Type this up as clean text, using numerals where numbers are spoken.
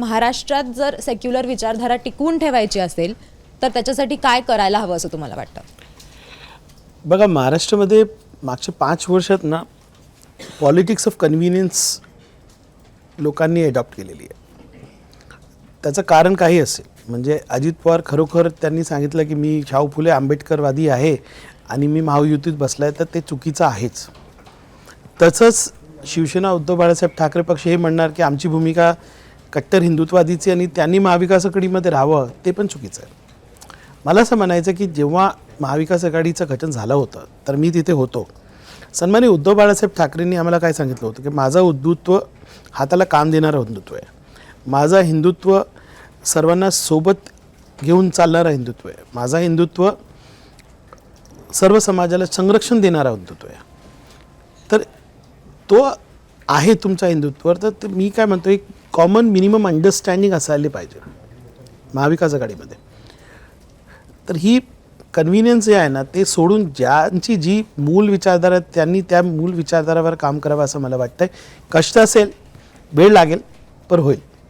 महाराष्ट्रात जर सेक्युलर विचारधारा टिकवून ठेवायची असेल तर त्याच्यासाठी काय करायला हवं असं तुम्हाला वाटतं? बघा, महाराष्ट्रामध्ये मागच्या 5 वर्षात ना पॉलिटिक्स ऑफ कन्व्हिनियन्स लोकांनी अडॉप्ट केलेली आहे. त्याचं कारण काही असेल, म्हणजे अजित पवार खरोखर त्यांनी सांगितलं की मी शाहू फुले आंबेडकरवादी आहे आणि मी महायुतीत बसला आहे, तर ते चुकीचं आहेच. तसंच शिवसेना उद्धव बाळासाहेब ठाकरे पक्ष हे म्हणणार की आमची भूमिका कट्टर हिंदुत्ववादीची आणि त्यांनी महाविकास आघाडीमध्ये राहावं, ते पण चुकीचं आहे. मला असं म्हणायचं की जेव्हा महाविकास आघाडीचं गठन झालं होतं तर मी तिथे होतो. सन्माननीय उद्धव बाळासाहेब ठाकरेंनी आम्हाला काय सांगितलं होतं की माझं हिंदुत्व हाताला काम देणारं हिंदुत्व आहे, माझं हिंदुत्व सर्वांना सोबत घेऊन चालणारं हिंदुत्व आहे, माझं हिंदुत्व सर्व समाजाला संरक्षण देणारं हिंदुत्व आहे. तर तो आहे तुमचा हिंदुत्व. तर मी काय म्हणतो, एक कॉमन मिनिमम अंडरस्टँडिंग असायला पाहिजे महाविकास आघाडीमध्ये. तर ही कन्व्हिनियन्स जे आहे ना, ते सोडून ज्यांची जी मूळ विचारधारा त्यांनी त्या मूळ विचारधारावर काम करावं असं मला वाटतं. कष्ट असेल, वेळ लागेल, पण होईल.